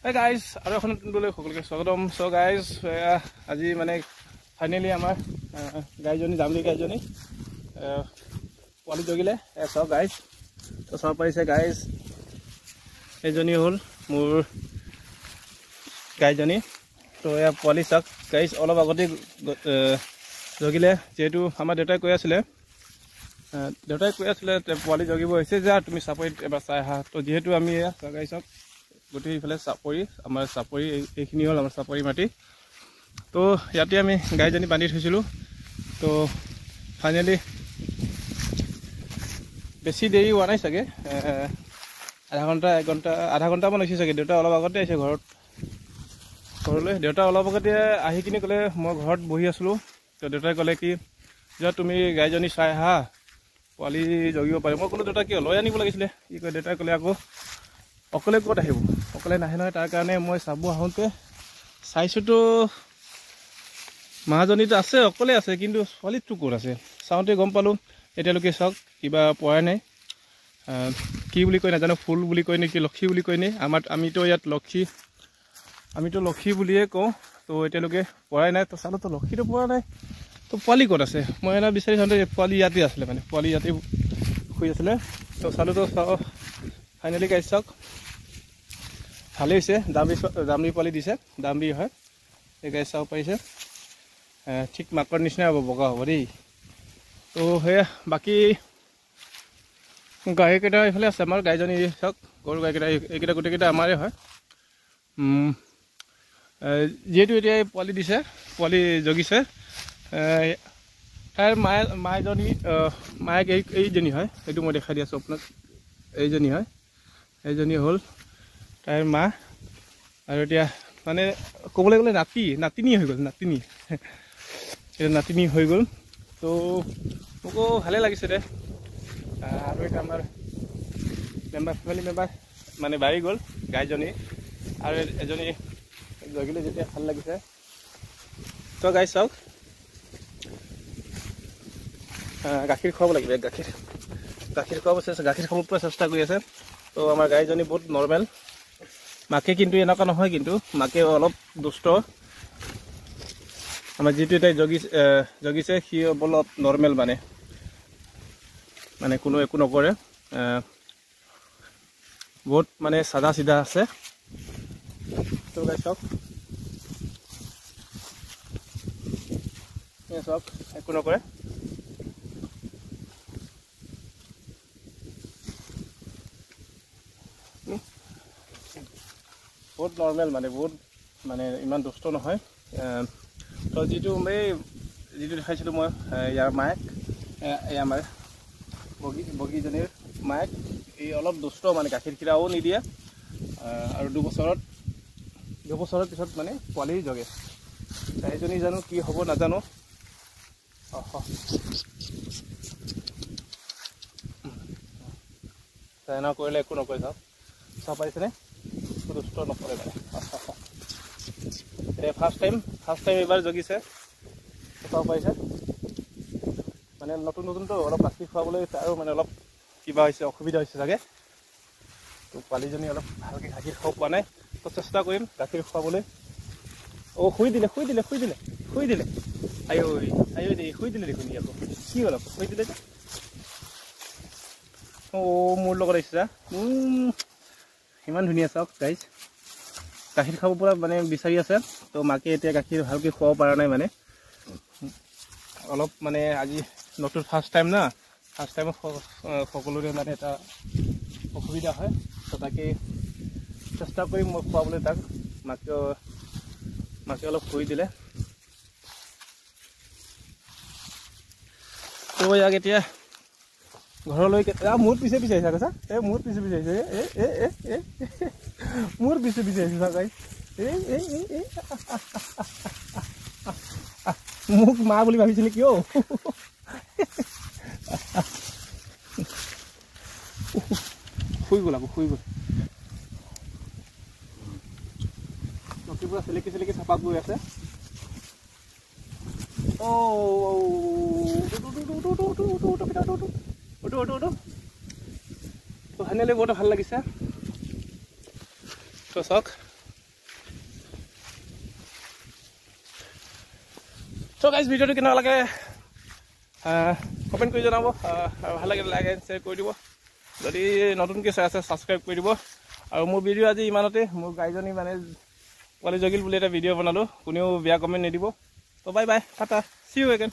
Hey guys, আৰু এখন নতুনলৈ সকলোকে স্বাগতম। সো গাইজ আজি মানে ফাইনেলি আমাৰ গাইজনী জামলি গাইজনী পোৱালি জগিলে সব গাইজ তো চাব পাৰিছে গাইজ এইজনী হ'ল মোৰ গাইজনী তো এয়া পোৱালি চাওক গাইজ অলপ আগতে জগিলে যিহেতু আমাৰ দেউতাই কৈ আছিলে পোৱালি জগিব হৈছে যে তুমি চাপৰিত এবাৰ চাই আহা তো যিহেতু আমি এয়া গাইজ চাওক গোটেই ইফালে চাপৰি আমাৰ চাপৰি এইখিনি হ'ল আমাৰ চাপৰি মাটি তো ইয়াতে আমি গাইজনী বান্ধি থৈছিলোঁ তো ফাইনেলি বেছি দেৰি হোৱা নাই চাগে আধা ঘণ্টামান হৈছে চাগে দেউতা অলপ আগতে আহিছে ঘৰলৈ দেউতা অলপ আগতে আহি কিনে ক'লে মই ঘৰত বহি আছিলোঁ তো দেউতাই ক'লে কি যে তুমি গাইজনী চাই আহা পোৱালি জগিব পাৰে মই ক'লো দেউতা কিয় লৈ আনিব লাগিছিলে কি কয় দেউতাই ক'লে আকৌ অকলে ক'ত আহিব অকলে নাহে নহয় তাৰ কাৰণে মই চাব আহোঁতে চাইছোঁতো মাজনীটো আছে অকলে আছে কিন্তু ছোৱালীটো ক'ত আছে চাওঁতে গম পালোঁ এতিয়ালৈকে চাওক কিবা পৰাই নাই কি বুলি কয় নাজানো ফুল বুলি কয় নেকি লক্ষী বুলি কয় নে আমিতো ইয়াত লক্ষী বুলিয়ে কওঁ তো এতিয়ালৈকে পৰাই নাই তো চালোঁ তো লক্ষীটো পৰা নাই তো পোৱালি ক'ত আছে মই এনে বিচাৰি চাওঁতে পোৱালি ইয়াতে আছিলে মানে পোৱালি ইয়াতে শুই আছিলে তো চালোঁ তো ফাইনেলি গাইজ চাওক ভালেই হৈছে দামৰি পোৱালি দিছে দামৰি হয় এই গাই চাব পাৰিছে ঠিক মাকৰ নিচিনা হ'ব বগা হ'ব দেই তো সেয়া বাকী গাইকেইটা এইফালে আছে আমাৰ গাইজনী চাওক গৰু গাইকেইটা এইকেইটা গোটেইকেইটা আমাৰে হয় যিহেতু এতিয়া পোৱালি দিছে পোৱালি জগিছে তাইৰ মায়েক এইজনী হয় এইটো মই দেখাই দি আছোঁ আপোনাক এইজনী হয় এইজনী হ'ল তাইৰ মা আৰু এতিয়া মানে ক'বলৈ গ'লে নাতিনী হৈ গ'ল নাতিনী হৈ গ'ল তো মোকো ভালেই লাগিছে দে আৰু এটা আমাৰ ফেমিলি মেম্বাৰ মানে বাঢ়ি গ'ল গাইজনী আৰু এজনী জগিলে যেতিয়া ভাল লাগিছে তো গাই চাওক গাখীৰ খুৱাব লাগিব গাখীৰ খুৱাব গাখীৰ খাব পৰা চেষ্টা কৰি আছে তো আমাৰ গাইজনী বহুত নৰ্মেল মাকে কিন্তু এনেকুৱা নহয় কিন্তু মাকে অলপ দুষ্ট আমাৰ যিটো তাই জগিছে সি অলপ নৰ্মেল মানে কোনো একো নকৰে বহুত মানে চাদা চিধা আছে তো গাই চাওক একো নকৰে বহুত নৰ্মেল বহুত ইমান দুষ্ট নহয় তো যিটো দেখাইছিলোঁ মই ইয়াৰ মায়েক এই আমাৰ বগীজনীৰ মায়েক এই অলপ দুষ্ট গাখীৰ খিৰাও নিদিয়ে আৰু দুবছৰৰ পিছত পোৱালি জগে এইজনী জানো কি হ'ব নাজানো এনে কৰিলে একো নকৰে চাব পাৰিছেনে দুষ্ট নকৰে ফাৰ্ষ্ট টাইম এইবাৰ জগিছে চাব পাৰিছে নতুনতো অলপ গাখীৰ খুৱাবলৈ আৰু অলপ কিবা হৈছে অসুবিধা হৈছে চাগে তো পোৱালিজনী অলপ ভালকৈ গাখীৰ খাব পোৱা নাই তো চেষ্টা কৰিম গাখীৰ খুৱাবলৈ শুই দিলে আয়ো দে শুই দিলে দেখোন আকৌ কি হ'ল আকৌ শুই দিলে যে মোৰ লগত আহিছে ইমান ধুনীয়া চাওক গাইজ গাখীৰ খাব পৰা বিচাৰি আছে তো মাকে এতিয়া গাখীৰ ভালকৈ খুৱাব পৰা নাই অলপ আজি নতুন ফাৰ্ষ্ট টাইম সকলোৰে এটা অসুবিধা হয় তো তাকে চেষ্টা কৰিম মই খুৱাবলৈ তাক মাকে অলপ শুই দিলে তো ইয়াক এতিয়া ঘৰলৈ মোৰ পিছে আহিছে কৈছা মোৰ পিছে আহিছে মোৰ পিছে আহিছে চাই মোক মা বুলি ভাবিছিলে কিয় শুই গ'ল নদীপুৰা চেলেকি চাপাত গৈ আছে ফাইনেলি বহুত ভাল লাগিছে তো চাওক চ' গাইজ ভিডিঅ'টো কেনেকুৱা লাগে কমেণ্ট কৰি জনাব, আৰু ভাল লাগে লাইক এণ্ড শ্বেয়াৰ কৰি দিব, যদি নতুনকৈ চাই আছে ছাবস্ক্ৰাইব কৰি দিব। আৰু মোৰ ভিডিঅ' আজি ইমানতে। মোৰ গাইজনী মানে পোৱালি জগিল বুলি এটা ভিডিঅ' বনালোঁ, কোনেও বেয়া কমেণ্ট নিদিব। ত' bye bye, tata, see you again.